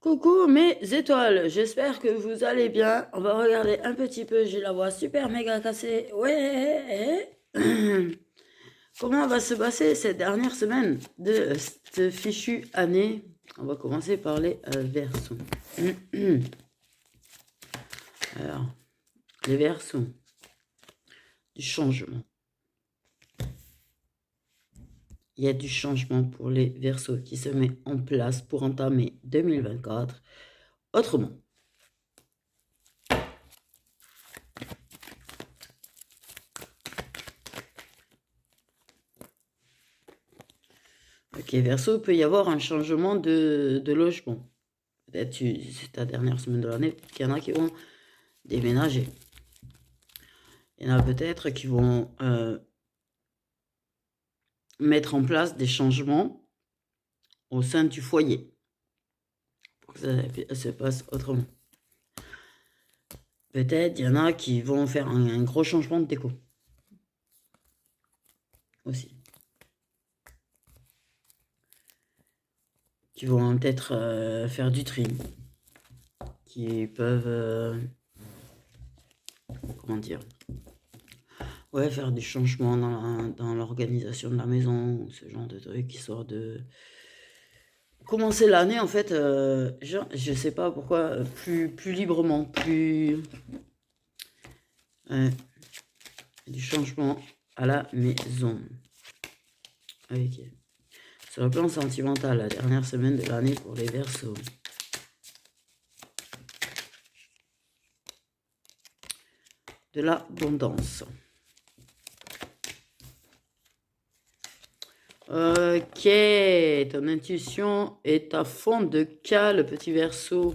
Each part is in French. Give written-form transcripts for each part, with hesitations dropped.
Coucou mes étoiles, j'espère que vous allez bien. On va regarder un petit peu, j'ai la voix super méga cassée. Ouais. Comment va se passer cette dernière semaine de cette fichue année? On va commencer par les Verseaux. Alors, les Verseaux, du changement. Il y a du changement pour les Verseaux qui se met en place pour entamer 2024 autrement. Ok, Verseau, il peut y avoir un changement de logement. Peut-être c'est ta dernière semaine de l'année, peut-être qu'il y en a qui vont déménager. Il y en a peut-être qui vont mettre en place des changements au sein du foyer pour que ça se passe autrement. Peut-être il y en a qui vont faire un gros changement de déco aussi. Qui vont peut-être faire du tri. Qui peuvent... comment dire? Ouais, faire des changements dans l'organisation de la maison, ce genre de trucs, histoire de commencer l'année, en fait, genre, je sais pas pourquoi, plus librement, plus... du changement à la maison. Ok. Sur le plan sentimental, la dernière semaine de l'année pour les Verseaux. De l'abondance. Ok, ton intuition est à fond de cale, petit Verseau.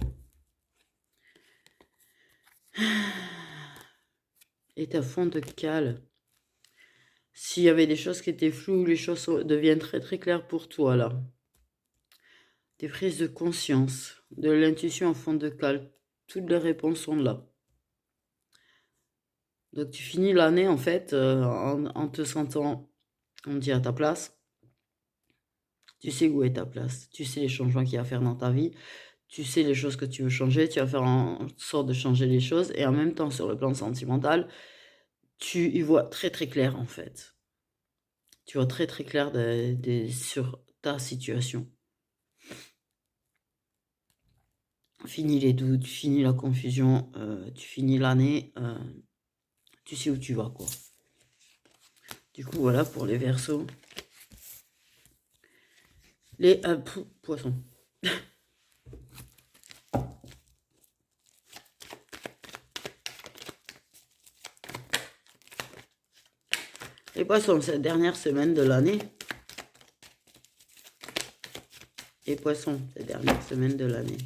Est à fond de cale. S'il y avait des choses qui étaient floues, les choses deviennent très très claires pour toi là. Des prises de conscience, de l'intuition à fond de cale. Toutes les réponses sont là. Donc tu finis l'année en fait en te sentant, on dit, à ta place. Tu sais où est ta place. Tu sais les changements qu'il y a à faire dans ta vie. Tu sais les choses que tu veux changer. Tu vas faire en sorte de changer les choses. Et en même temps, sur le plan sentimental, tu y vois très très clair en fait. Tu vois très très clair sur ta situation. Fini les doutes, fini la confusion, tu finis l'année, tu sais où tu vas, quoi. Du coup, voilà pour les Verseaux. Les poissons. Les poissons, cette dernière semaine de l'année. Les poissons, cette dernière semaine de l'année.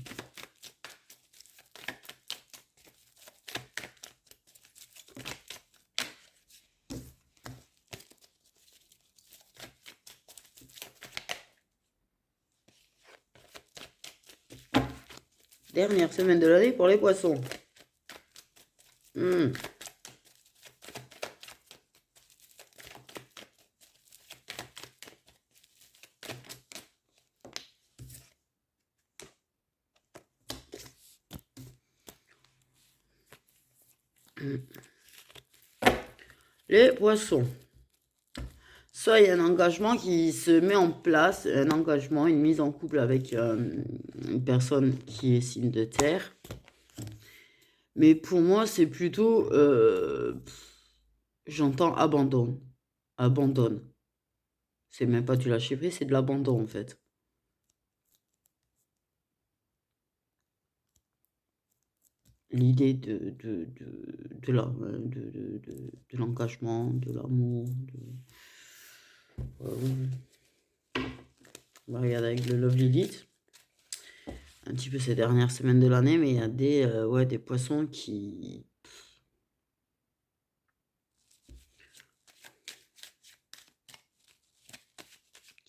Dernière semaine de l'année pour les poissons. Les poissons. Soit il y a un engagement qui se met en place, un engagement, une mise en couple avec une personne qui est signe de terre. Mais pour moi, c'est plutôt, j'entends abandon. Abandonne. C'est même pas du lâcher prise, c'est de l'abandon en fait. L'idée de l'engagement, de l'amour. On va regarder avec le Love Lilith. Un petit peu ces dernières semaines de l'année, mais il y a des poissons qui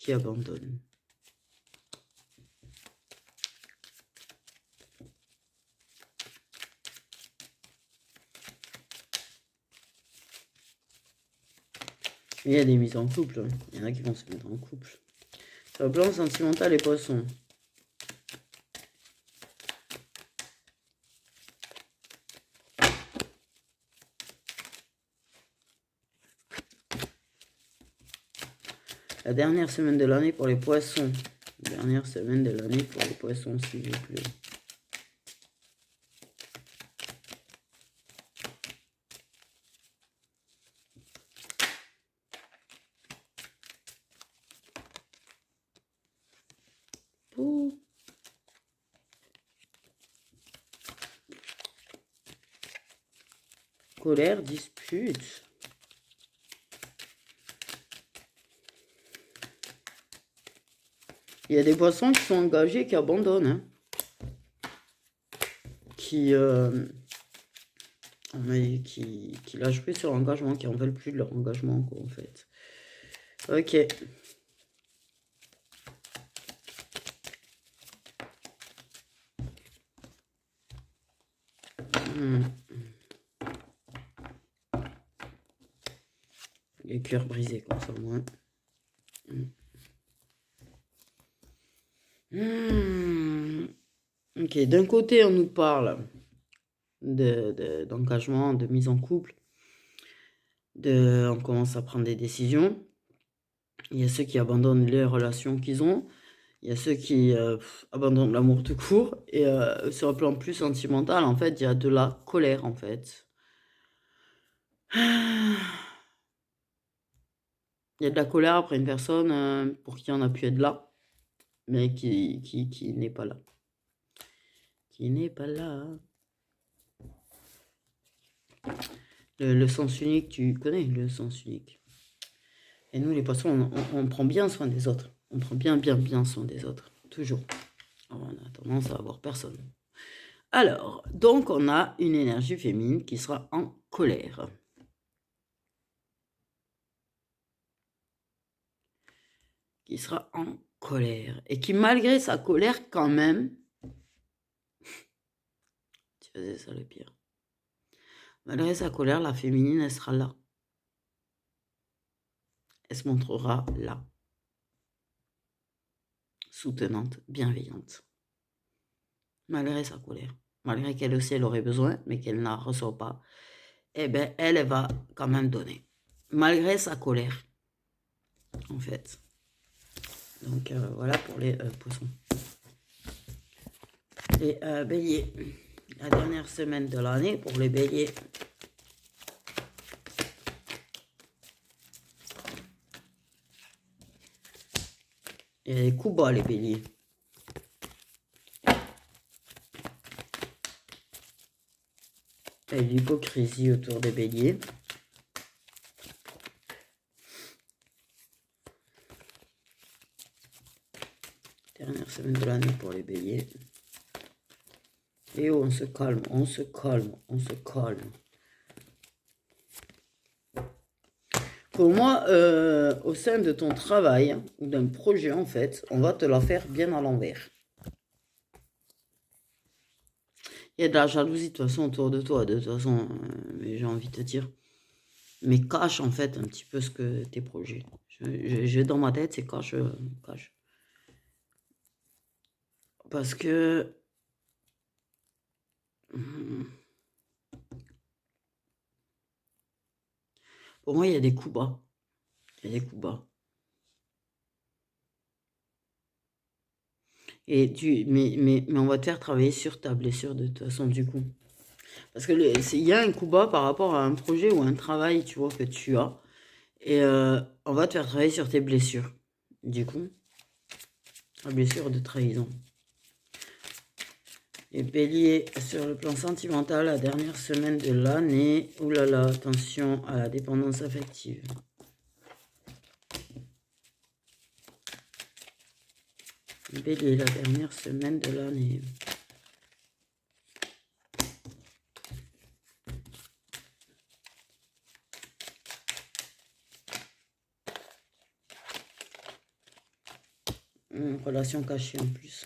abandonnent. Il y a des mises en couple. Il y en a qui vont se mettre en couple. Sur le plan sentimental, les poissons. La dernière semaine de l'année pour les poissons. Dernière semaine de l'année pour les poissons, s'il vous plaît. Ouh. Colère, dispute. Il y a des poissons qui sont engagés, qui abandonnent. Hein. Qui lâchent prise sur l'engagement, qui en veulent plus de leur engagement, quoi, en fait. Ok. Les cœurs brisés, comme ça, moi. Ok, d'un côté, on nous parle d'engagement, de mise en couple. On commence à prendre des décisions. Il y a ceux qui abandonnent les relations qu'ils ont. Il y a ceux qui abandonnent l'amour tout court. Et sur un plan plus sentimental, en fait, il y a de la colère, en fait. Il y a de la colère après une personne pour qui on a pu être là, mais qui n'est pas là. Qui n'est pas là. Le sens unique, tu connais le sens unique. Et nous, les poissons, on prend bien soin des autres. On prend bien soin des autres. Toujours. Alors, on a tendance à avoir personne. Alors, donc, on a une énergie féminine qui sera en colère. Qui sera en colère. Et qui, malgré sa colère, quand même... Tu faisais ça le pire. Malgré sa colère, la féminine, elle sera là. Elle se montrera là. Soutenante, bienveillante. Malgré sa colère. Malgré qu'elle aussi, elle aurait besoin, mais qu'elle n'en reçoit pas. Eh bien, elle va quand même donner. Malgré sa colère. En fait. Donc, voilà pour les poissons. Les béliers. La dernière semaine de l'année pour les béliers. Il y a des coups bas, les béliers. Il y a de l'hypocrisie autour des béliers. Dernière semaine de l'année pour les béliers. Et on se calme, on se calme, on se calme. Pour moi, au sein de ton travail ou d'un projet, en fait, on va te la faire bien à l'envers. Il y a de la jalousie de toute façon autour de toi, de toute façon, mais j'ai envie de te dire. Mais cache en fait un petit peu ce que tes projets. Dans ma tête, c'est cache. Parce que... Pour moi, il y a des coups bas. Il y a des coups bas. Et mais on va te faire travailler sur ta blessure de toute façon, du coup. Parce que il y a un coup bas par rapport à un projet ou un travail, tu vois, que tu as. Et on va te faire travailler sur tes blessures. Du coup, la blessure de trahison. Et bélier, sur le plan sentimental, la dernière semaine de l'année. Ouh là là, attention à la dépendance affective. Bélier, la dernière semaine de l'année. Une relation cachée en plus.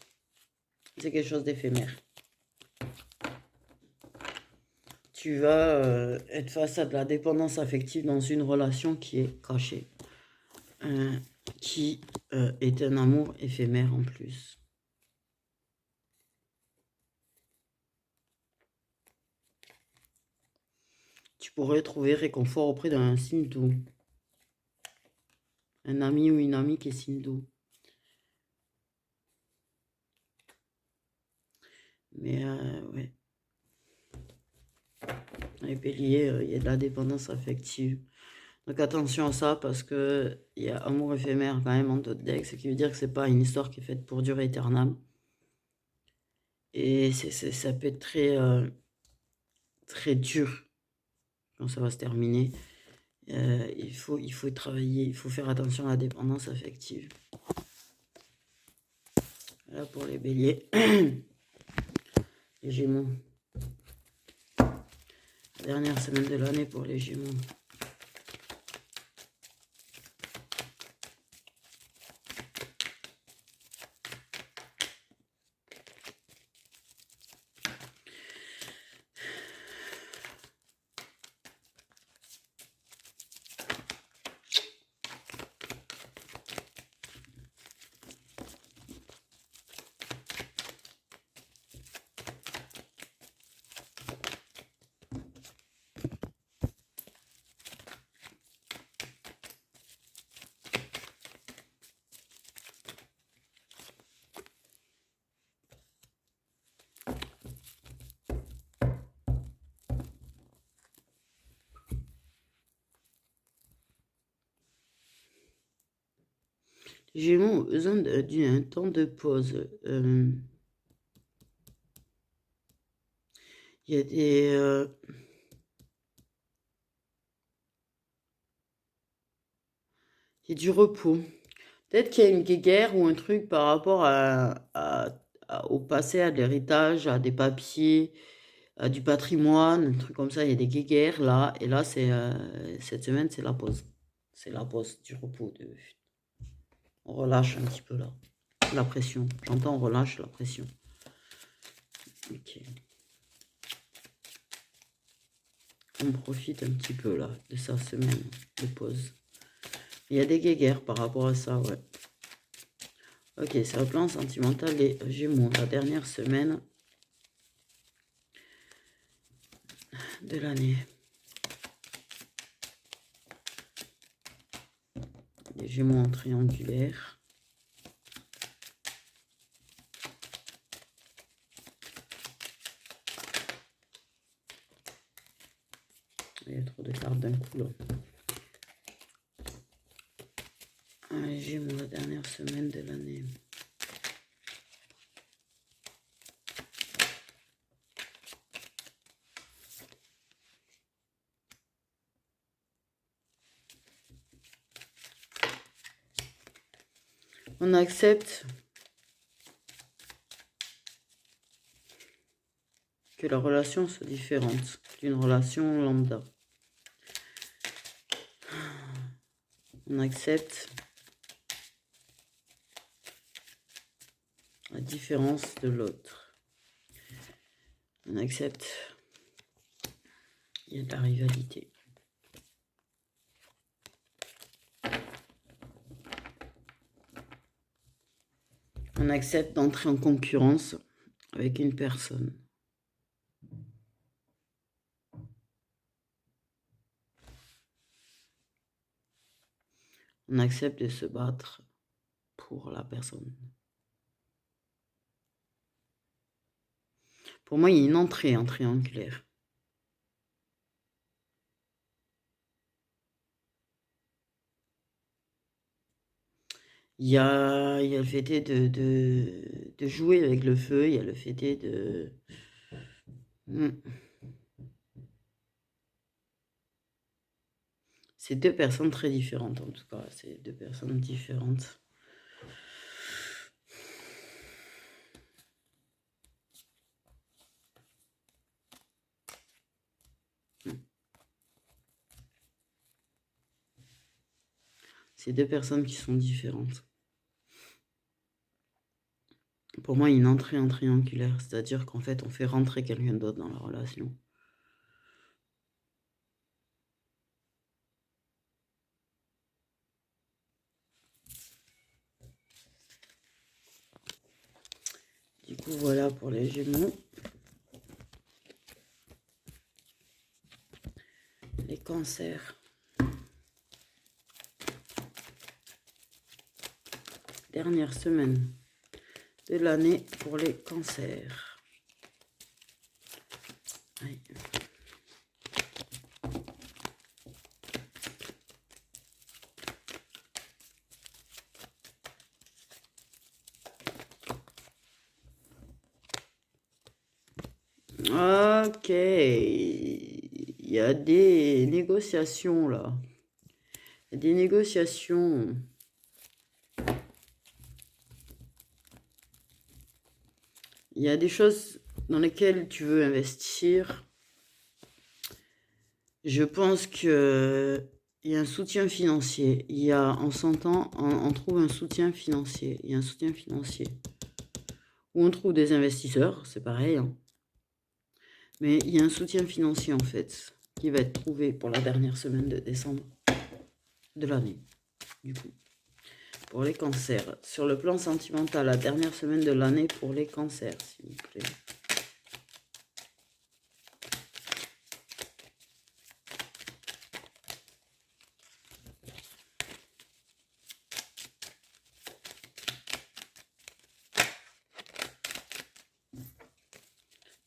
C'est quelque chose d'éphémère. Tu vas être face à de la dépendance affective dans une relation qui est cachée. Qui est un amour éphémère en plus. Tu pourrais trouver réconfort auprès d'un signe doux. Un ami ou une amie qui est signe d'eau. Mais ouais. Les béliers, il y a de la dépendance affective. Donc attention à ça parce que il y a amour éphémère quand même en d'autres decks, ce qui veut dire que c'est pas une histoire qui est faite pour durer éternellement. Et ça peut être très dur quand ça va se terminer. Il faut travailler, il faut faire attention à la dépendance affective. Voilà pour les béliers. Les gémeaux. Dernière semaine de l'année pour les gémeaux. Les gémeaux ont besoin d'un temps de pause. Il y a il y a du repos. Peut-être qu'il y a une guéguerre ou un truc par rapport au passé, à de l'héritage, à des papiers, à du patrimoine, un truc comme ça. Il y a des guéguerres là. Et là, cette semaine, c'est la pause. C'est la pause du repos. On relâche un petit peu là. La pression. J'entends on relâche la pression. Ok. On profite un petit peu là de sa semaine de pause. Il y a des guéguerres par rapport à ça, ouais. Ok, sur le plan sentimental, les Gémeaux, la dernière semaine de l'année. Les Gémeaux en triangulaire. Il y a trop de cartes d'un coup là. Les Gémeaux, la dernière semaine de l'année. On accepte que la relation soit différente d'une relation lambda. On accepte la différence de l'autre. On accepte qu'il y a de la rivalité. On accepte d'entrer en concurrence avec une personne. On accepte de se battre pour la personne. Pour moi, il y a une entrée en triangulaire. Il y a le fait de jouer avec le feu, il y a le fait de... C'est deux personnes très différentes en tout cas, c'est deux personnes différentes. C'est deux personnes qui sont différentes. Pour moi, il y a une entrée en triangulaire, c'est-à-dire qu'en fait, on fait rentrer quelqu'un d'autre dans la relation. Du coup, voilà pour les Gémeaux. Les Cancers. Dernière semaine de l'année pour les cancers. Ouais. Ok. Il y a des négociations là. Il y a des négociations. Il y a des choses dans lesquelles tu veux investir. Je pense que il y a un soutien financier. Il y a, on s'entend, on trouve un soutien financier. Il y a un soutien financier. Ou on trouve des investisseurs, c'est pareil. Hein. Mais il y a un soutien financier en fait, qui va être trouvé pour la dernière semaine de décembre de l'année. Du coup, pour les cancers. Sur le plan sentimental, la dernière semaine de l'année pour les cancers, s'il vous plaît.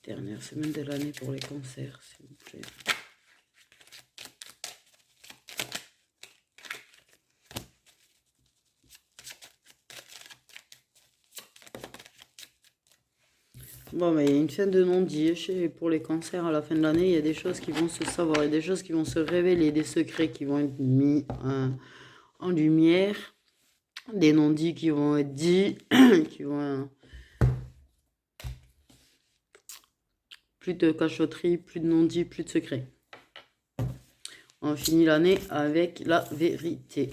Dernière semaine de l'année pour les cancers, s'il vous plaît. Bon, mais il y a une fin de non-dit. Pour les cancers, à la fin de l'année, il y a des choses qui vont se savoir, il y a des choses qui vont se révéler, des secrets qui vont être mis en lumière, des non-dits qui vont être dits, qui vont... Plus de cachotterie, plus de non-dits, plus de secrets. On finit l'année avec la vérité.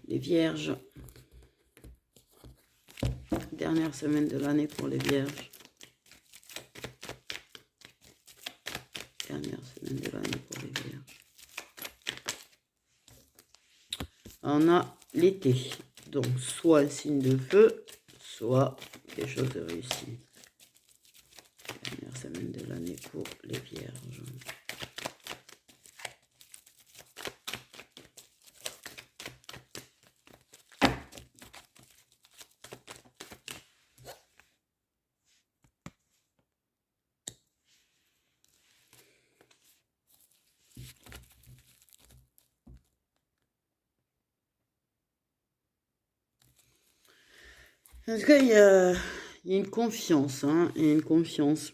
Les vierges. Dernière semaine de l'année pour les vierges. Dernière semaine de l'année pour les vierges. On a l'été. Donc, soit un signe de feu, soit quelque chose de réussi. Dernière semaine de l'année pour les vierges. En tout cas, il y a une confiance, hein, il y a une confiance.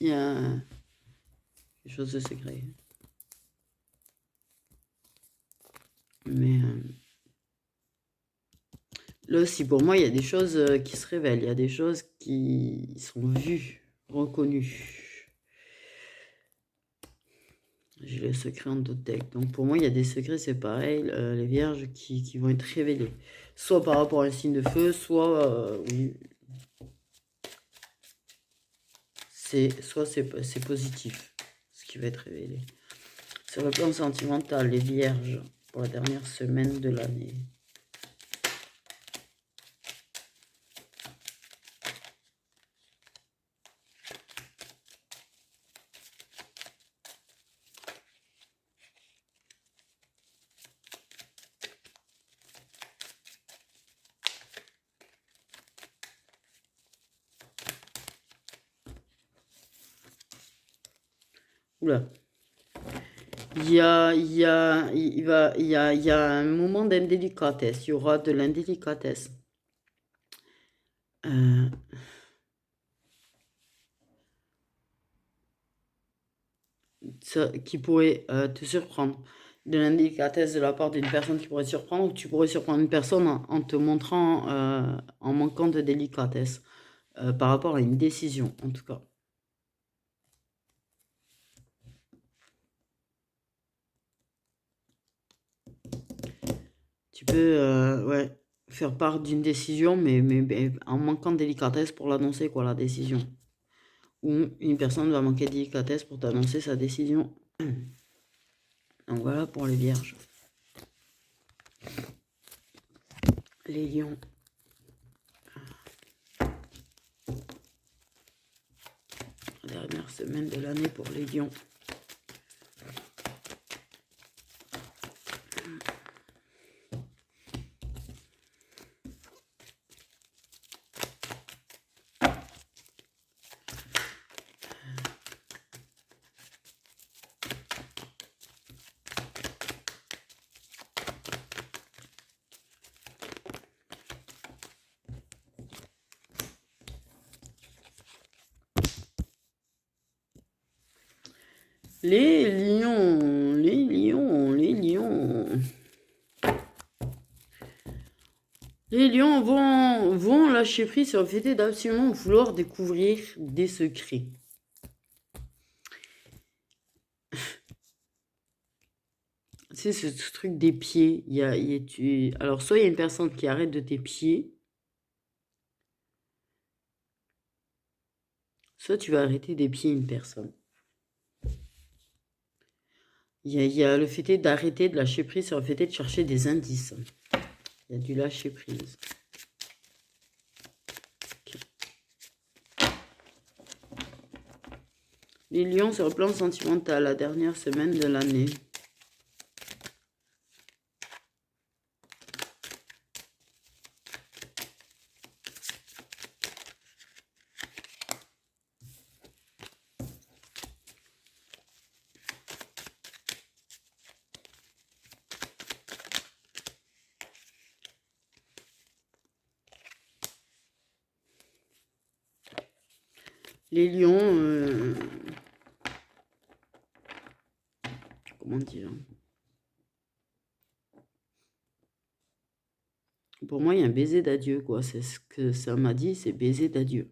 Il y a quelque chose de secret. Mais là aussi, pour moi, il y a des choses qui se révèlent, il y a des choses qui sont vues, reconnues. J'ai le secret en d'autres decks. Donc pour moi, il y a des secrets, c'est pareil, les vierges qui vont être révélés. Soit par rapport à un signe de feu, soit, oui, soit c'est positif, ce qui va être révélé. Sur le plan sentimental, les vierges, pour la dernière semaine de l'année. Oula. Il y a un moment d'indélicatesse. Il y aura de l'indélicatesse. Qui pourrait te surprendre. De l'indélicatesse de la part d'une personne qui pourrait te surprendre, ou tu pourrais surprendre une personne en te montrant, en manquant de délicatesse, par rapport à une décision, en tout cas. Tu peux, ouais, faire part d'une décision, mais en manquant de délicatesse pour l'annoncer, quoi, la décision. Ou une personne va manquer de délicatesse pour t'annoncer sa décision. Donc voilà pour les vierges. Les lions. Dernière semaine de l'année pour les lions. Les lions, les lions, les lions. Les lions vont lâcher prise sur le fait d'absolument vouloir découvrir des secrets. C'est ce truc des pieds. Alors, soit il y a une personne qui arrête de tes pieds, soit tu vas arrêter des pieds une personne. Il y a le fait d'arrêter de lâcher prise sur le fait de chercher des indices. Il y a du lâcher prise. Okay. Les lions sur le plan sentimental, la dernière semaine de l'année. Les lions, comment dire? Pour moi, il y a un baiser d'adieu, quoi. C'est ce que ça m'a dit, c'est baiser d'adieu.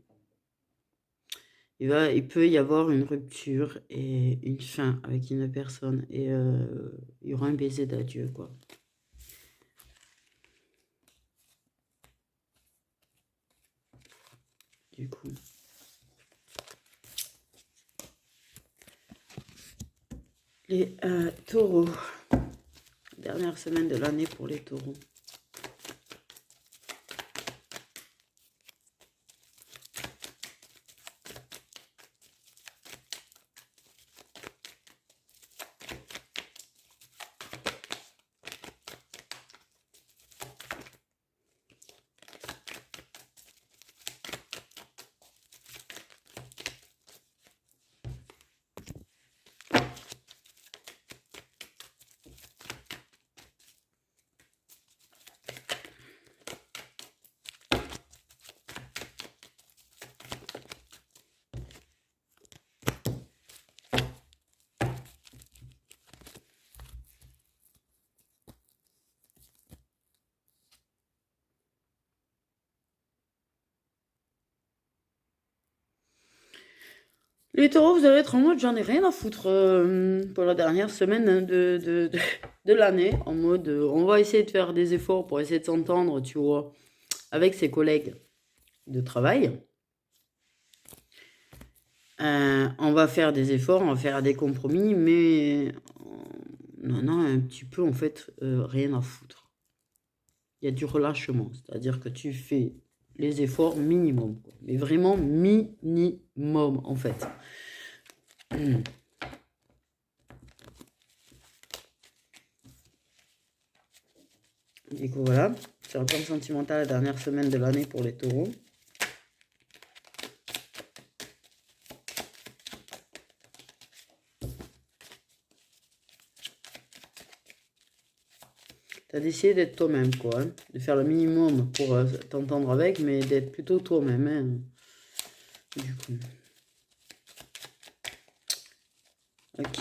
Il peut y avoir une rupture et une fin avec une personne. Et il y aura un baiser d'adieu, quoi. Du coup. Les taureaux. Dernière semaine de l'année pour les taureaux. Les taureaux, vous allez être en mode j'en ai rien à foutre pour la dernière semaine de l'année. En mode on va essayer de faire des efforts pour essayer de s'entendre, tu vois, avec ses collègues de travail. On va faire des efforts, on va faire des compromis, mais on en a un petit peu en fait rien à foutre. Il y a du relâchement, c'est-à-dire que tu fais les efforts minimum, quoi. Mais vraiment minimum en fait. Du coup voilà, sur le plan sentimental, la dernière semaine de l'année pour les taureaux. T'as décidé d'être toi-même, quoi. Hein, de faire le minimum pour t'entendre avec, mais d'être plutôt toi-même. Hein, du coup. Ok.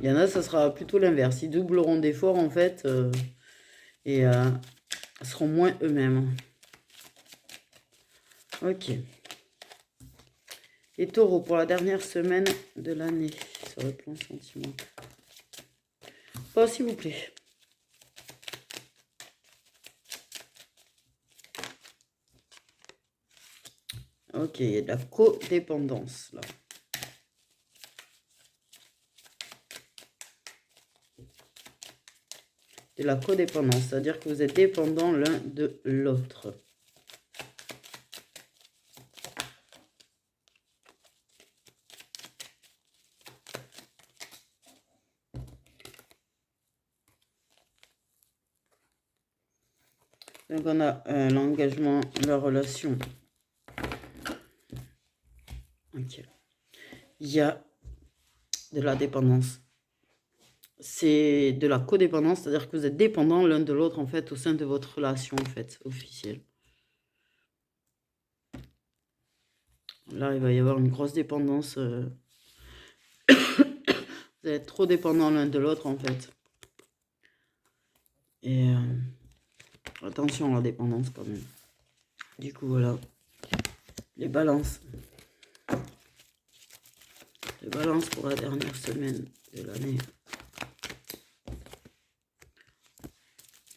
Il y en a, ça sera plutôt l'inverse. Ils doubleront d'efforts, en fait, et seront moins eux-mêmes. Ok. Les taureaux pour la dernière semaine de l'année, sur le plan sentimental. Pas, s'il vous plaît. Ok, il y a de la codépendance, là. De la codépendance, c'est-à-dire que vous êtes dépendants l'un de l'autre. Donc on a l'engagement, la relation. Ok. Il y a de la dépendance. C'est de la codépendance, c'est-à-dire que vous êtes dépendants l'un de l'autre, en fait, au sein de votre relation, en fait, officielle. Là, il va y avoir une grosse dépendance Vous êtes trop dépendants l'un de l'autre, en fait. Et attention à la dépendance, quand même. Du coup, voilà. Les balances. Les balances pour la dernière semaine de l'année.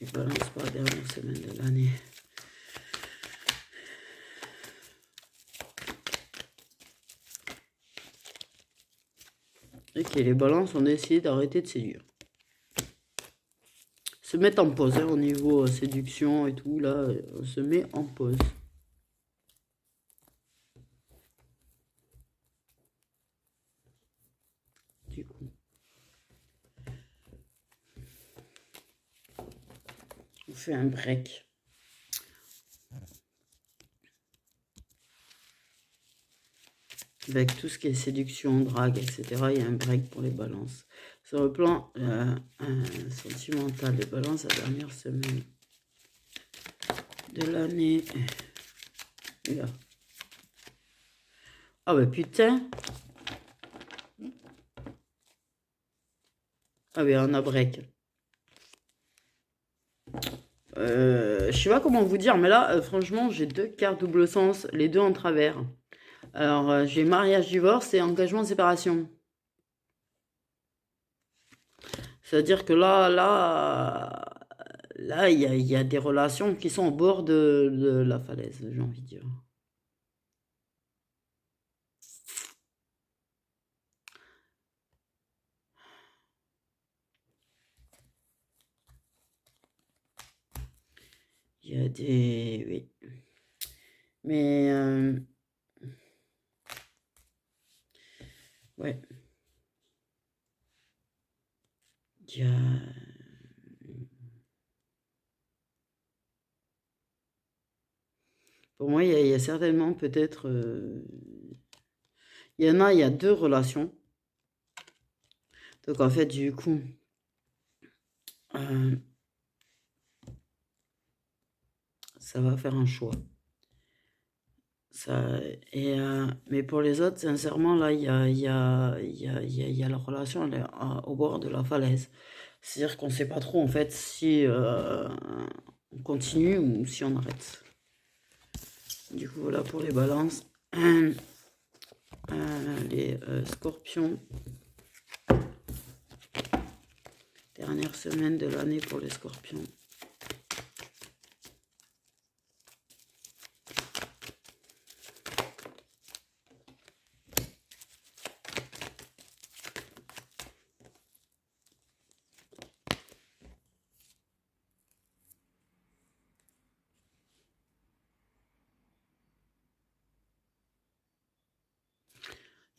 Les balances pour la dernière semaine de l'année. Ok, les balances ont décidé d'arrêter de séduire. Se mettre en pause, hein, au niveau séduction et tout, là, on se met en pause. Du coup. On fait un break. Avec tout ce qui est séduction, drague, etc., il y a un break pour les balances. Sur le plan sentimental, les balances, la dernière semaine de l'année. Là. Ah bah putain. Ah oui, on a break. Je sais pas comment vous dire, mais là, franchement, j'ai 2 cartes double sens, les 2 en travers. Alors, j'ai mariage, divorce et engagement, séparation. C'est-à-dire que là, il y a des relations qui sont au bord de la falaise, j'ai envie de dire. Il y a des... Oui. Mais... ouais. Il y a... Pour moi, il y a certainement peut-être... il y en a, il y a 2 relations. Donc en fait, du coup... ça va faire un choix. Ça, et, mais pour les autres, sincèrement, là, il y a la relation elle est au bord de la falaise. C'est-à-dire qu'on ne sait pas trop, en fait, si on continue ou si on arrête. Du coup, voilà pour les balances. Les scorpions. Dernière semaine de l'année pour les scorpions.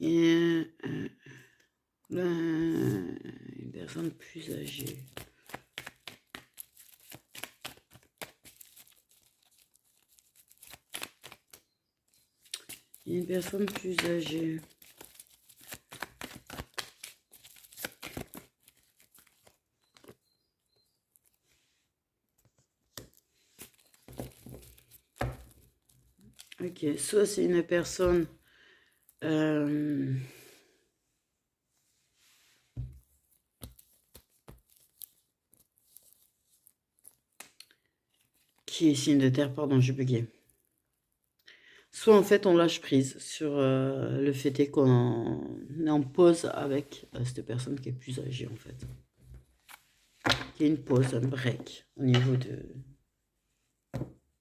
Et une personne plus âgée. Une personne plus âgée. Ok, soit c'est une personne qui est signe de terre, pardon, j'ai bugué. Soit en fait on lâche prise sur le fait qu'on est en pause avec cette personne qui est plus âgée en fait. Il y a une pause, un break au niveau de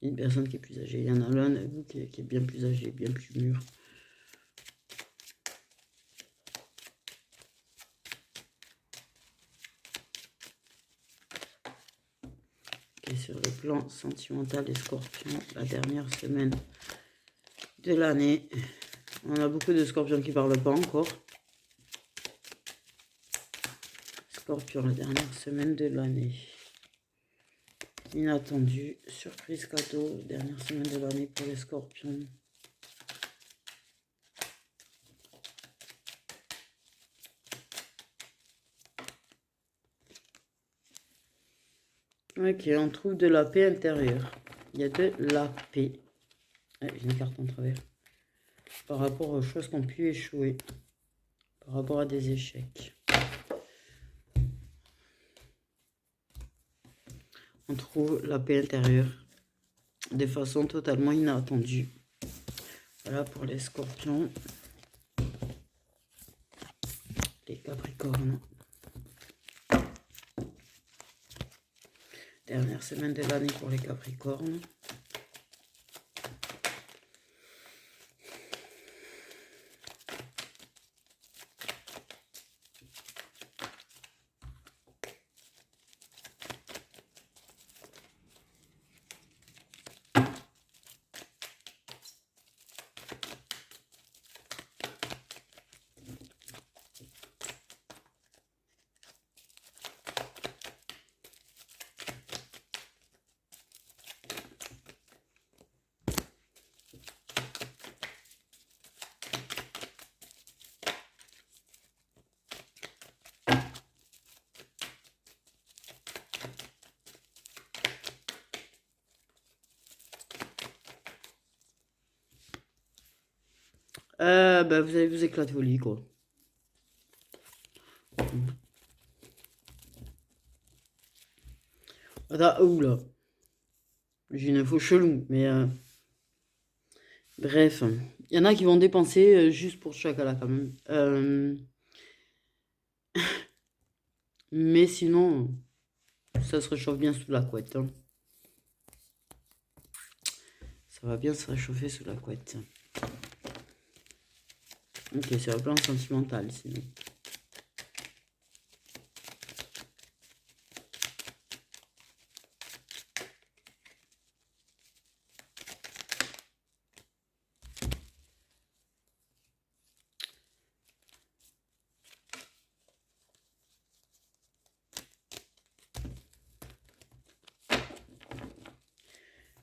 une personne qui est plus âgée. Il y en a l'un de vous qui est bien plus âgé, bien plus mûr. Et sur le plan sentimental des scorpions, la dernière semaine de l'année. On a beaucoup de scorpions qui ne parlent pas encore. Scorpion, la dernière semaine de l'année. Inattendu, surprise cadeau, dernière semaine de l'année pour les scorpions. Ok, on trouve de la paix intérieure. Il y a de la paix. J'ai une carte en travers. Par rapport aux choses qui ont pu échouer. Par rapport à des échecs. on trouve la paix intérieure de façon totalement inattendue. Voilà pour les scorpions. Les capricornes. Dernière semaine de l'année pour les capricornes. Bah, vous allez vous éclater au lit, quoi. Attends, oula. J'ai une info chelou, mais bref. Il y en a qui vont dépenser juste pour Chakala quand même. Mais sinon, ça se réchauffe bien sous la couette. Hein. Ça va bien se réchauffer sous la couette. Ok, c'est le plan sentimental, sinon.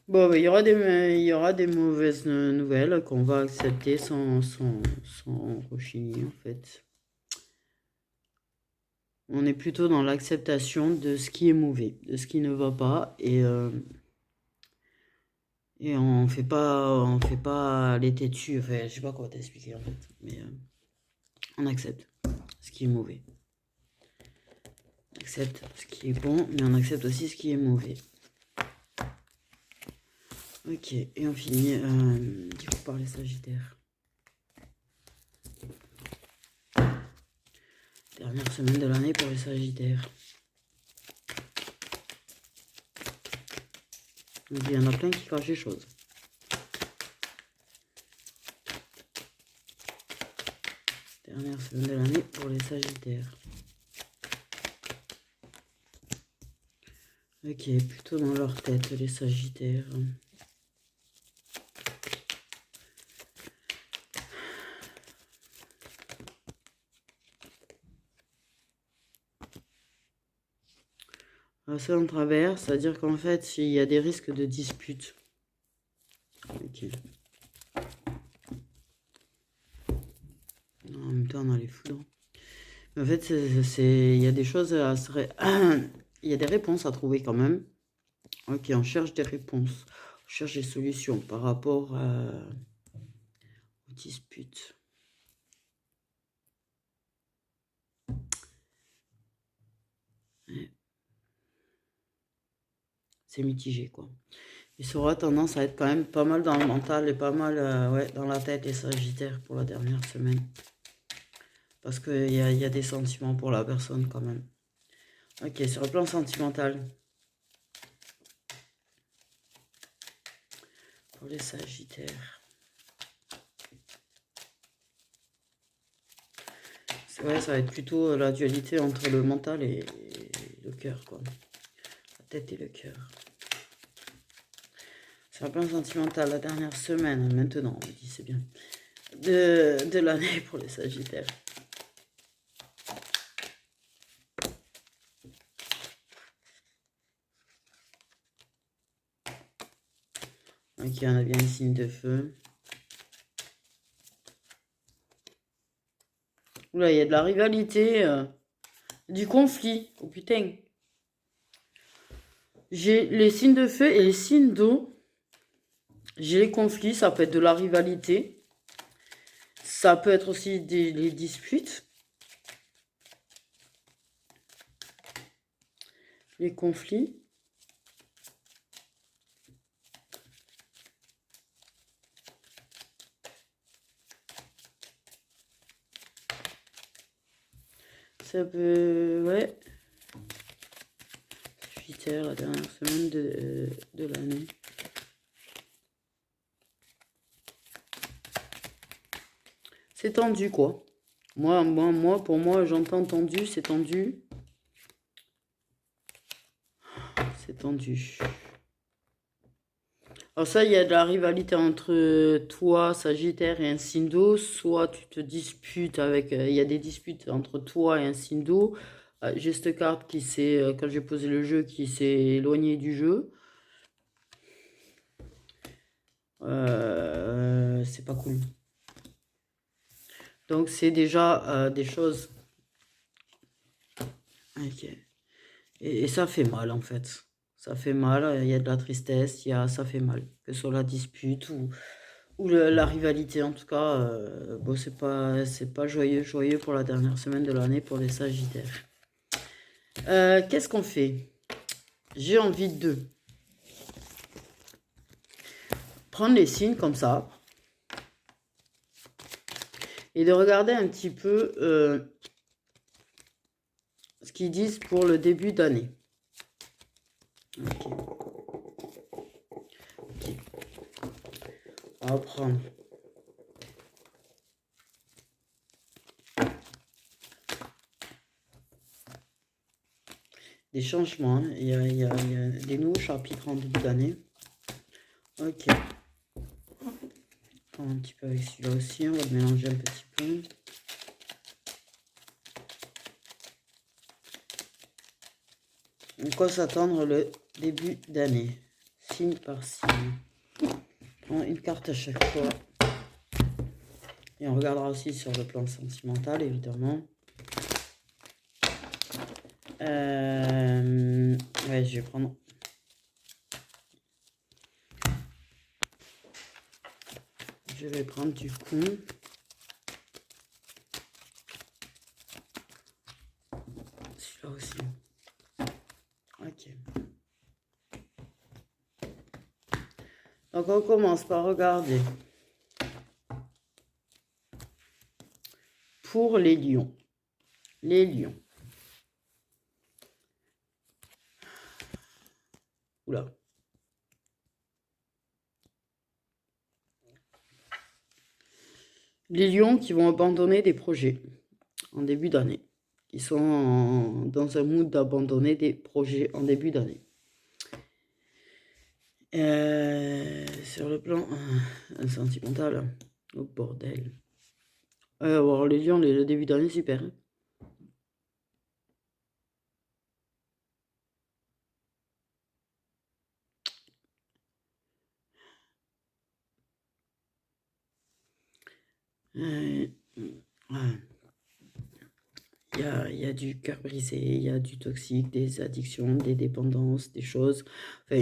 Bon, bah, il y aura des mauvaises nouvelles qu'on va accepter sans rechigner, en fait. On est plutôt dans l'acceptation de ce qui est mauvais, de ce qui ne va pas, et on fait pas les têtus, enfin, je sais pas comment t'expliquer en fait, mais on accepte ce qui est mauvais. On accepte ce qui est bon, mais on accepte aussi ce qui est mauvais. Ok, et on finit du coup par les Sagittaires. Dernière semaine de l'année pour les Sagittaires. Il y en a plein qui cachent des choses. Dernière semaine de l'année pour les Sagittaires. Ok, plutôt dans leur tête, les Sagittaires. Ça en travers, c'est-à-dire qu'en fait, il y a des risques de dispute. Ok. En même temps, on a les foudres. En fait, il y a des choses à se il y a des réponses à trouver quand même. Ok, on cherche des réponses. On cherche des solutions par rapport aux disputes. Ouais. C'est mitigé, quoi. Il aura tendance à être quand même pas mal dans le mental et pas mal ouais, dans la tête, les Sagittaires, pour la dernière semaine. Parce qu'il y a des sentiments pour la personne quand même. Ok, sur le plan sentimental. Pour les Sagittaires. Ouais, ça va être plutôt la dualité entre le mental et le cœur, quoi. La tête et le cœur. Sur le plan sentimental, la dernière semaine, maintenant, on dit c'est bien, de l'année pour les Sagittaires. Ok, on a bien le signe de feu. Oula, il y a de la rivalité, du conflit. Oh putain. J'ai les signes de feu et les signes d'eau. J'ai les conflits, ça peut être de la rivalité. Ça peut être aussi les disputes. Les conflits. ça peut... Ouais. Sagittaire, la dernière semaine de l'année. C'est tendu, quoi. Pour moi, j'entends tendu, c'est tendu. C'est tendu. Alors ça, il y a de la rivalité entre toi, Sagittaire, et un signe d'eau. Soit tu te disputes avec... il y a des disputes entre toi et un signe d'eau. J'ai cette carte qui s'est, quand j'ai posé le jeu, qui s'est éloignée du jeu. C'est pas cool. Donc c'est déjà des choses... Ok. Et ça fait mal en fait. Ça fait mal, il y a de la tristesse, ça fait mal. Que ce soit la dispute ou la rivalité en tout cas. Bon, c'est pas joyeux pour la dernière semaine de l'année pour les Sagittaires. Qu'est-ce qu'on fait? J'ai envie de prendre les signes comme ça et de regarder un petit peu ce qu'ils disent pour le début d'année. Ok. On va prendre des changements. Il y a des nouveaux chapitres en début d'année. Ok. Un petit peu avec celui-là aussi. On va le mélanger un petit peu. On quoi s'attendre le début d'année. Signe par signe. On prend une carte à chaque fois. Et on regardera aussi sur le plan sentimental, évidemment. Ouais, je vais prendre... Je vais prendre du coup... Celui-là aussi. Ok. Donc on commence par regarder. Pour les lions. Les lions. Oula. Les lions qui vont abandonner des projets en début d'année. Ils sont dans un mood d'abandonner des projets en début d'année. Sur le plan sentimental, oh bordel. Alors les lions, le début d'année, super. Il y a du cœur brisé, il y a du toxique, des addictions, des dépendances, des choses. Enfin,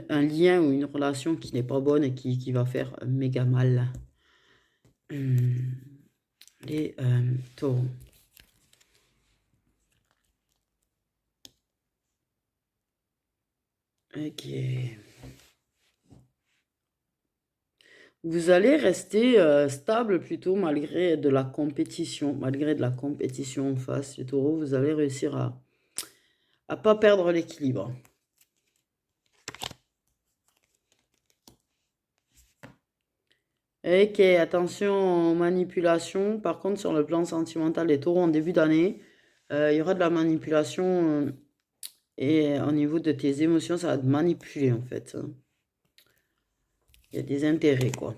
un lien ou une relation qui n'est pas bonne et qui va faire méga mal. Les taureaux. Ok. Vous allez rester stable plutôt malgré de la compétition. Malgré de la compétition en face, les taureaux, vous allez réussir à pas perdre l'équilibre. Ok, attention aux manipulations. Par contre, sur le plan sentimental, les taureaux en début d'année, il y aura de la manipulation et au niveau de tes émotions, ça va te manipuler en fait. Il y a des intérêts quoi.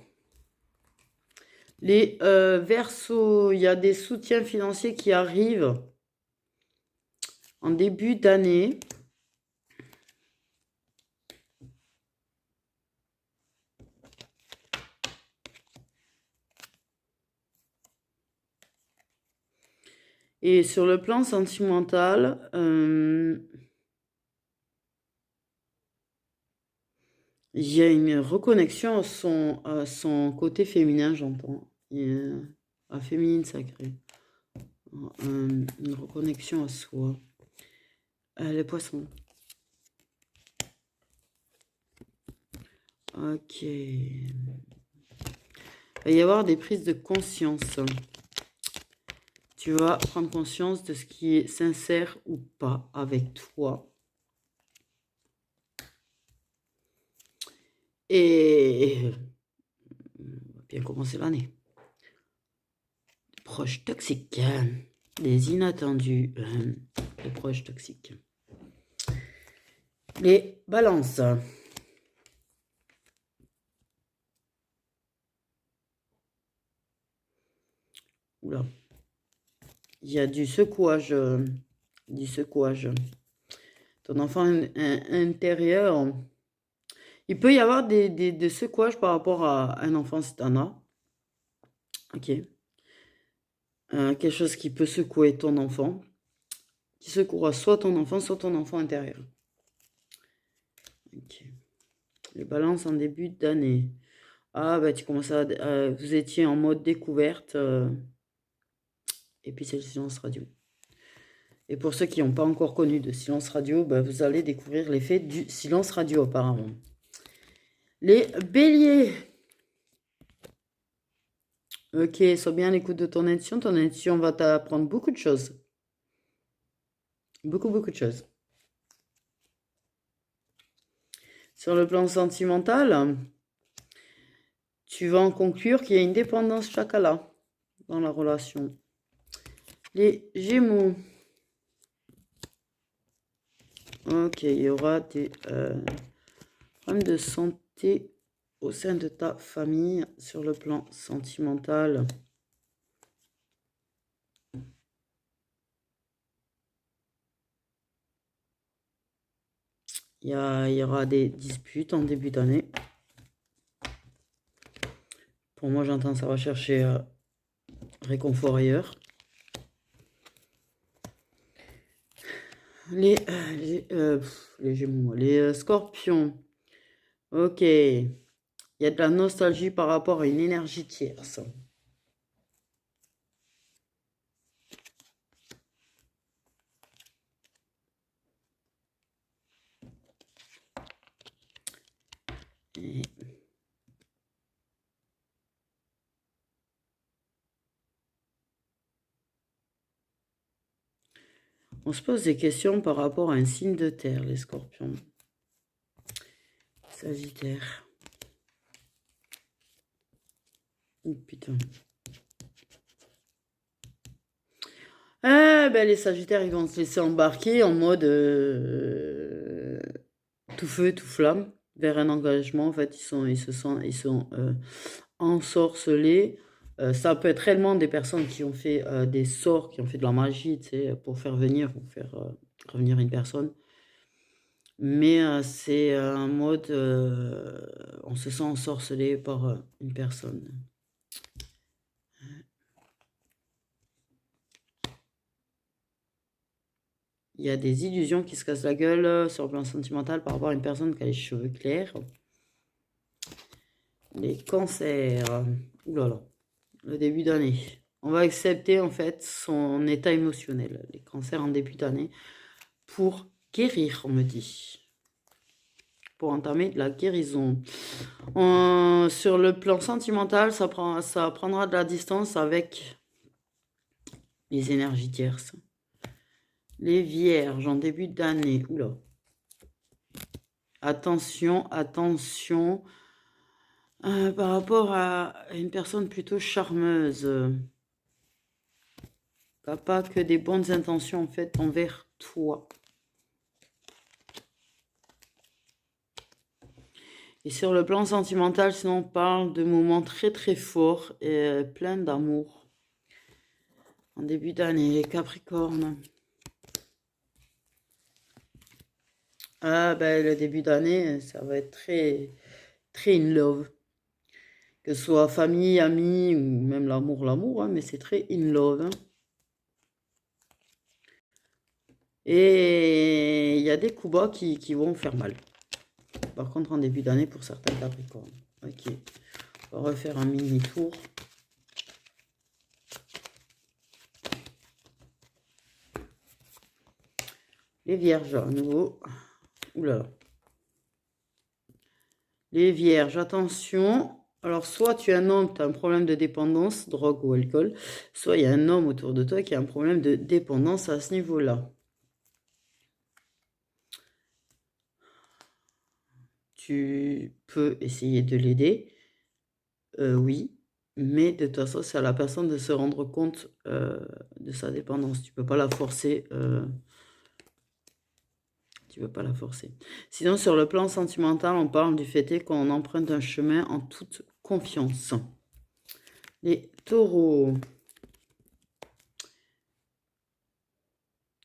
Les Verseaux, il y a des soutiens financiers qui arrivent en début d'année. Et sur le plan sentimental, il y a une reconnexion à son côté féminin, j'entends. À féminine sacrée. Une reconnexion à soi. Les poissons. Ok. Il va y avoir des prises de conscience. Tu vas prendre conscience de ce qui est sincère ou pas avec toi. Et on va bien commencer l'année. Des proches toxiques, des inattendus, des proches toxiques. Les balances. Oula. Il y a du secouage. Du secouage. Ton enfant intérieur. Il peut y avoir des secouages par rapport à un enfant si t'en as. Ok. Quelque chose qui peut secouer ton enfant. Qui secouera soit ton enfant intérieur. Ok. Les balances en début d'année. Ah, bah tu commences à... vous étiez en mode découverte. Et puis c'est le silence radio. Et pour ceux qui n'ont pas encore connu de silence radio, bah, vous allez découvrir l'effet du silence radio apparemment. Les béliers. Ok, sois bien à l'écoute de ton intuition. Ton intuition va t'apprendre beaucoup de choses. Beaucoup de choses. Sur le plan sentimental, tu vas en conclure qu'il y a une dépendance chakala dans la relation. Les gémeaux. Ok, il y aura des problèmes de santé au sein de ta famille sur le plan sentimental. Il y aura des disputes en début d'année. Pour moi, j'entends ça va chercher réconfort ailleurs. Les Gémeaux, les Scorpions. Ok. Il y a de la nostalgie par rapport à une énergie tierce. Et... on se pose des questions par rapport à un signe de terre, les Scorpions. Sagittaire. Oh putain. Ah ben les Sagittaires, ils vont se laisser embarquer en mode tout feu, tout flamme vers un engagement. En fait, ils sont ensorcelés. Ça peut être réellement des personnes qui ont fait des sorts, qui ont fait de la magie, tu sais, pour faire revenir une personne. Mais c'est un mode, on se sent ensorcelé par une personne. Il y a des illusions qui se cassent la gueule sur le plan sentimental par rapport à une personne qui a les cheveux clairs. Les cancers. Ouh là là. Le début d'année. On va accepter en fait son état émotionnel. Les cancers en début d'année. Pour guérir, on me dit. Pour entamer de la guérison. Sur le plan sentimental, ça prendra de la distance avec les énergies tierces. Les vierges en début d'année. Oula. Attention, attention. Par rapport à une personne plutôt charmeuse. T'as pas que des bonnes intentions en fait envers toi. Et sur le plan sentimental, sinon on parle de moments très très forts et plein d'amour. En début d'année, les Capricornes. Ah ben le début d'année, ça va être très très in love. Que ce soit famille, amis ou même l'amour, hein, mais c'est très in love. Hein. Et il y a des coups bas qui vont faire mal. Par contre, en début d'année, pour certains Capricornes. Ok. On va refaire un mini tour. Les vierges, à nouveau. Oula. Les vierges, attention. Alors, soit tu es un homme, tu as un problème de dépendance, drogue ou alcool, soit il y a un homme autour de toi qui a un problème de dépendance à ce niveau-là. Tu peux essayer de l'aider, oui, mais de toute façon, c'est à la personne de se rendre compte de sa dépendance. Tu peux pas la forcer. Tu peux pas la forcer. Sinon, sur le plan sentimental, on parle du fait qu'on emprunte un chemin en toute confiance. Les taureaux.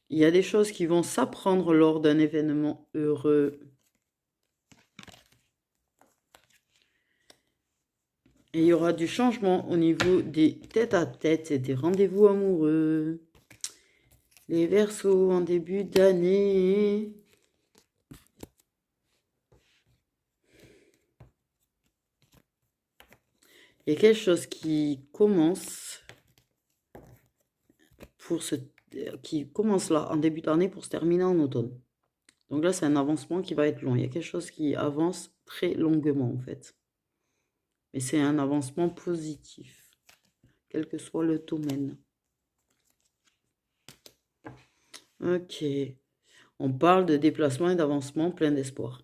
Il y a des choses qui vont s'apprendre lors d'un événement heureux. Et il y aura du changement au niveau des tête-à-tête et des rendez-vous amoureux. Les Verseaux en début d'année. Il y a quelque chose qui commence qui commence là en début d'année pour se terminer en automne. Donc là, c'est un avancement qui va être long. Il y a quelque chose qui avance très longuement en fait. Mais c'est un avancement positif, quel que soit le domaine. Ok. On parle de déplacement et d'avancement plein d'espoir.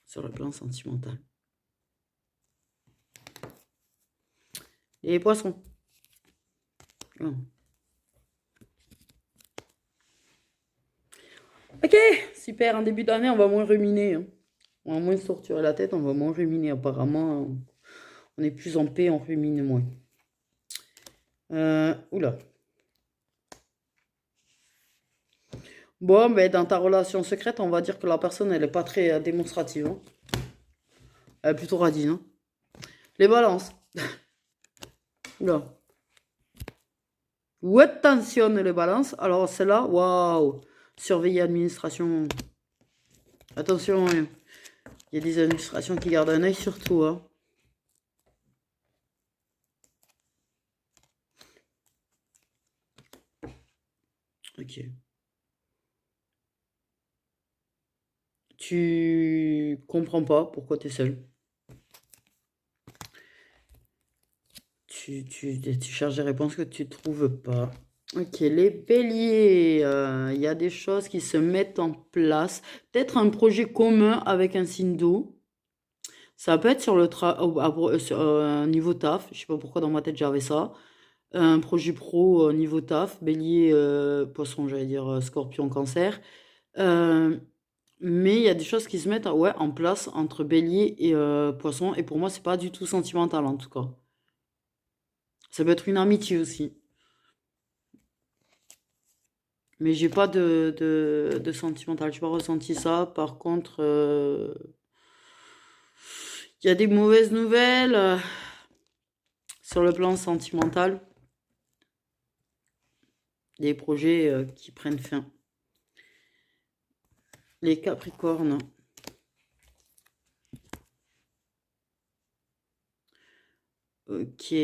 Sur le plan sentimental. Les poissons. Oh. Ok, super. En début d'année, on va moins ruminer. Hein. On va moins se torturer la tête, on va moins ruminer. Apparemment, on est plus en paix, on rumine moins. Oula. Bon, mais dans ta relation secrète, on va dire que la personne, elle n'est pas très démonstrative. Hein. Elle est plutôt radine. Hein. Les balances. Oula. Où attention les balances. Alors, celle-là, waouh. Surveiller administration. Attention, il y a des administrations qui gardent un œil sur tout. Hein. Ok. Tu comprends pas pourquoi tu es seul. Tu cherches des réponses que tu trouves pas. Ok, les béliers, il y a des choses qui se mettent en place. Peut-être un projet commun avec un signe d'eau. Ça peut être sur le niveau taf. Je sais pas pourquoi dans ma tête j'avais ça. Un projet pro niveau taf. Bélier, poisson, j'allais dire scorpion, cancer. Mais il y a des choses qui se mettent ouais, en place entre bélier et poisson. Et pour moi, c'est pas du tout sentimental en tout cas. Ça peut être une amitié aussi. Mais j'ai pas de sentimental. J'ai pas ressenti ça. Par contre, il y a des mauvaises nouvelles sur le plan sentimental. Des projets qui prennent fin. Les Capricornes. Ok.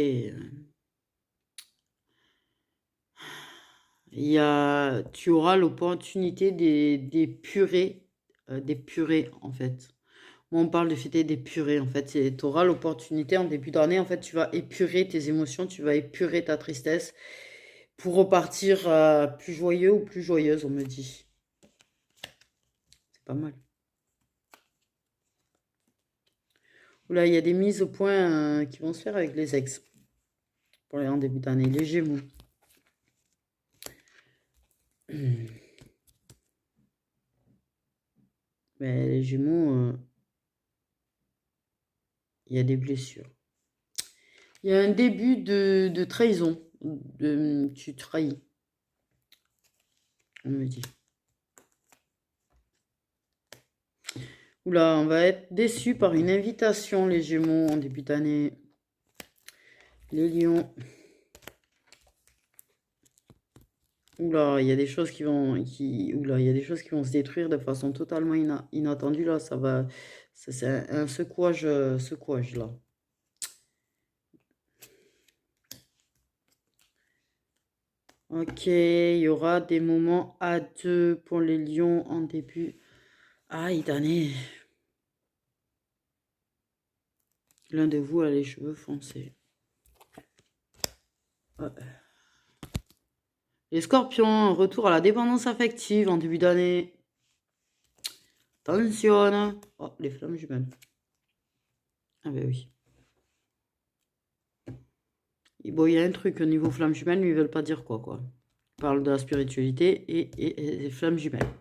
Tu auras l'opportunité d'épurer, des purées en fait. Moi, on parle de fêter des purées en fait. Tu auras l'opportunité en début d'année, en fait, tu vas épurer tes émotions, tu vas épurer ta tristesse pour repartir plus joyeux ou plus joyeuse, on me dit. C'est pas mal. Là, il y a des mises au point qui vont se faire avec les ex. Pour les en début d'année. Les Gémeaux. Mais les Gémeaux, il y a des blessures. Il y a un début de trahison. Tu trahis. On me dit. Oula, on va être déçu par une invitation, les Gémeaux, en début d'année. Les Lions. Oula, il y a des choses qui vont, oula, il y a des choses qui vont se détruire de façon totalement inattendue. Là, ça va, c'est un secouage là. Ok, il y aura des moments à deux pour les lions en début. Aïe, d'année. L'un de vous a les cheveux foncés. Ouais. Les scorpions, retour à la dépendance affective en début d'année. Attention. Oh, les flammes jumelles. Ah ben oui. Bon, il y a un truc au niveau flammes jumelles, mais ils veulent pas dire quoi. Ils parlent de la spiritualité et des flammes jumelles.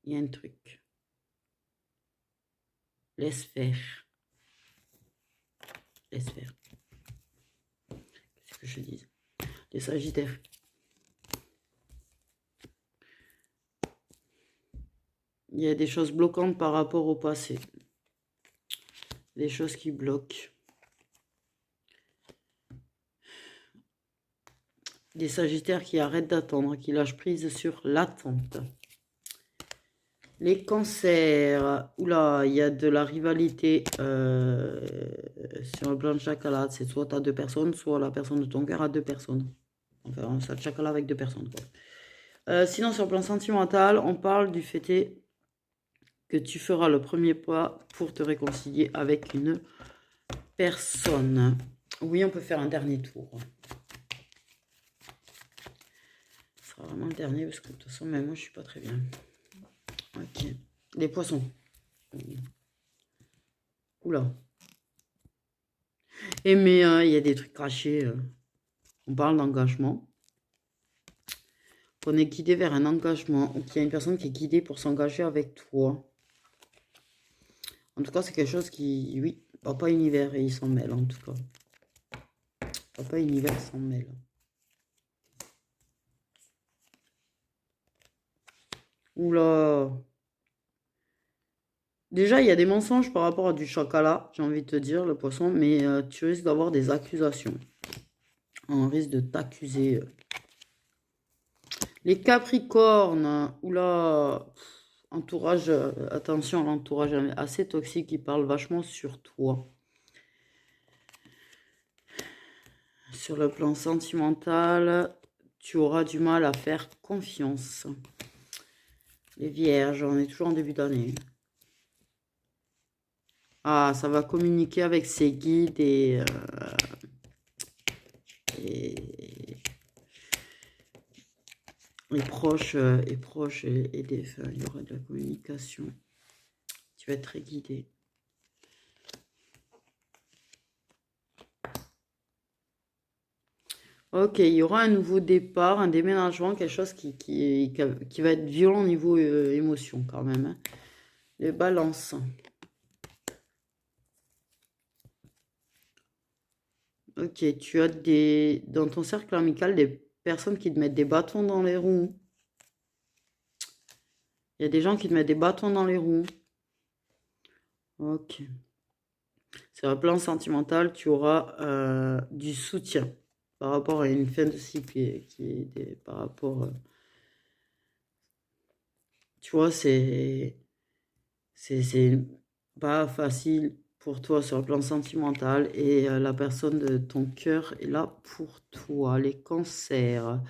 Il y a un truc. Laisse faire. Laisse faire. Qu'est-ce que je dis? Les sagittaires. Il y a des choses bloquantes par rapport au passé. Des choses qui bloquent. Des sagittaires qui arrêtent d'attendre, qui lâchent prise sur l'attente. Les cancers, oula, il y a de la rivalité sur le plan de chakala. C'est soit tu as 2 personnes, soit la personne de ton cœur a 2 personnes. Enfin, ça chakala avec 2 personnes. Sinon, sur le plan sentimental, on parle du fait que tu feras le premier pas pour te réconcilier avec une personne. Oui, on peut faire un dernier tour. Ce sera vraiment le dernier parce que de toute façon, même moi, je suis pas très bien. Ok. Les poissons. Oula. Et mais il y a des trucs crachés. On parle d'engagement. On est guidé vers un engagement. Ou qu'il y a une personne qui est guidée pour s'engager avec toi. En tout cas, c'est quelque chose qui... Oui, Papa Univers, et il s'en mêle en tout cas. Papa Univers s'en mêle. Oula. Déjà, il y a des mensonges par rapport à du chakala, j'ai envie de te dire, le poisson, mais tu risques d'avoir des accusations. On risque de t'accuser. Les capricornes, oula, entourage, attention, l'entourage assez toxique, il parle vachement sur toi. Sur le plan sentimental, tu auras du mal à faire confiance. Les vierges, on est toujours en début d'année. Ah, ça va communiquer avec ses guides et proches et des, enfin, il y aura de la communication. Tu vas être très guidé. Ok, il y aura un nouveau départ, un déménagement, quelque chose qui va être violent au niveau émotion quand même. Hein. Les balances. Ok, tu as dans ton cercle amical des personnes qui te mettent des bâtons dans les roues. Il y a des gens qui te mettent des bâtons dans les roues. Ok. Sur le plan sentimental, tu auras du soutien par rapport à une fin de cycle qui est par rapport... tu vois, c'est pas facile pour toi sur le plan sentimental et la personne de ton cœur est là pour toi. Les cancers,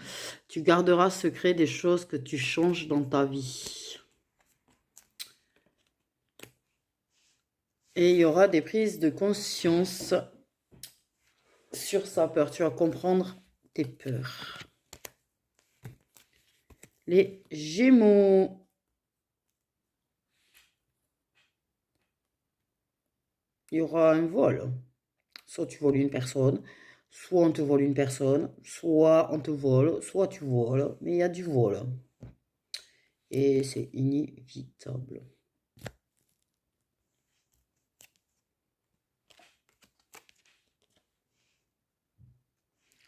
tu garderas secret des choses que tu changes dans ta vie. Et il y aura des prises de conscience sur sa peur. Tu vas comprendre tes peurs. Les Gémeaux. Il y aura un vol. Soit tu voles une personne, soit on te vole une personne, soit on te vole, soit tu voles, mais il y a du vol. Et c'est inévitable.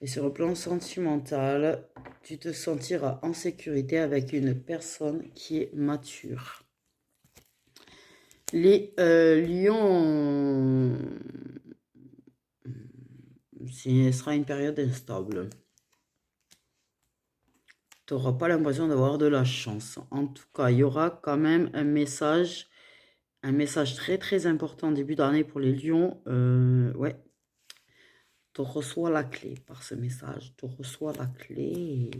Et sur le plan sentimental, tu te sentiras en sécurité avec une personne qui est mature. Les lions, ce sera une période instable. Tu n'auras pas l'impression d'avoir de la chance. En tout cas, il y aura quand même un message très très important début d'année pour les lions. Ouais, tu reçois la clé par ce message. Tu reçois la clé.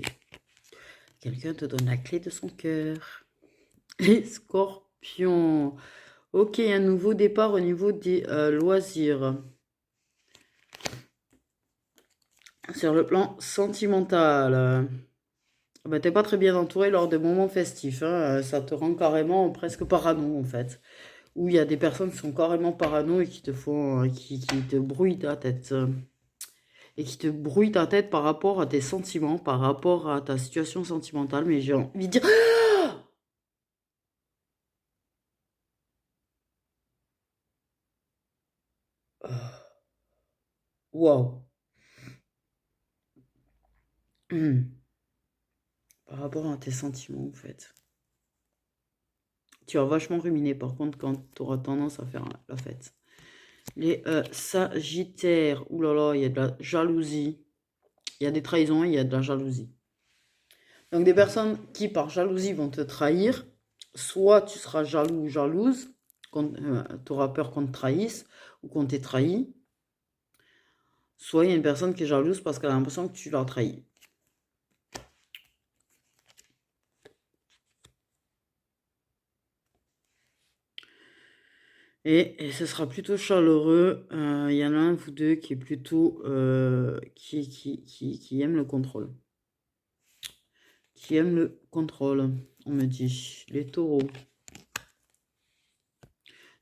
Quelqu'un te donne la clé de son cœur. Les scorpions. Ok, un nouveau départ au niveau des loisirs. Sur le plan sentimental, bah, t'es pas très bien entouré lors des moments festifs, hein, ça te rend carrément presque parano en fait. Où il y a des personnes qui sont carrément parano et qui te font, qui te brouillent ta tête. Et qui te brouillent ta tête par rapport à tes sentiments, par rapport à ta situation sentimentale. Mais j'ai envie de dire... Waouh. Par rapport à tes sentiments en fait. Tu vas vachement ruminer par contre quand tu auras tendance à faire la fête. Les sagittaires, oulala, il y a de la jalousie. Il y a des trahisons, il y a de la jalousie. Donc des personnes qui par jalousie vont te trahir, soit tu seras jaloux ou jalouse, tu auras peur qu'on te trahisse ou qu'on t'ait trahi, soit il y a une personne qui est jalouse parce qu'elle a l'impression que tu l'as trahi. Et ce sera plutôt chaleureux. Il y en a un, vous deux, qui est plutôt... qui aime le contrôle. Qui aime le contrôle, on me dit. Les taureaux.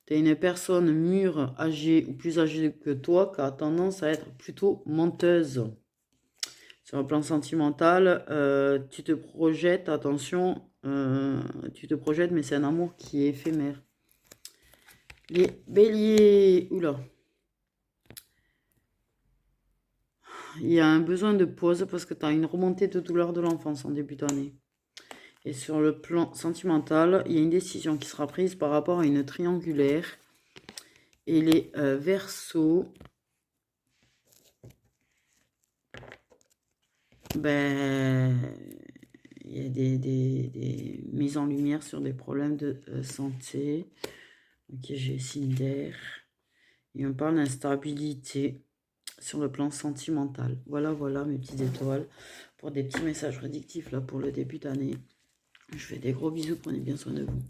Tu es une personne mûre, âgée ou plus âgée que toi qui a tendance à être plutôt menteuse. Sur le plan sentimental, tu te projettes, attention, tu te projettes, mais c'est un amour qui est éphémère. Les béliers, oula. Il y a un besoin de pause parce que tu as une remontée de douleur de l'enfance en début d'année. Et sur le plan sentimental, il y a une décision qui sera prise par rapport à une triangulaire. Et les Verseaux, ben, il y a des mises en lumière sur des problèmes de santé. Ok, j'ai signe d'air. Et on parle d'instabilité sur le plan sentimental. Voilà, voilà mes petites étoiles pour des petits messages prédictifs là pour le début d'année. Je fais des gros bisous, prenez bien soin de vous.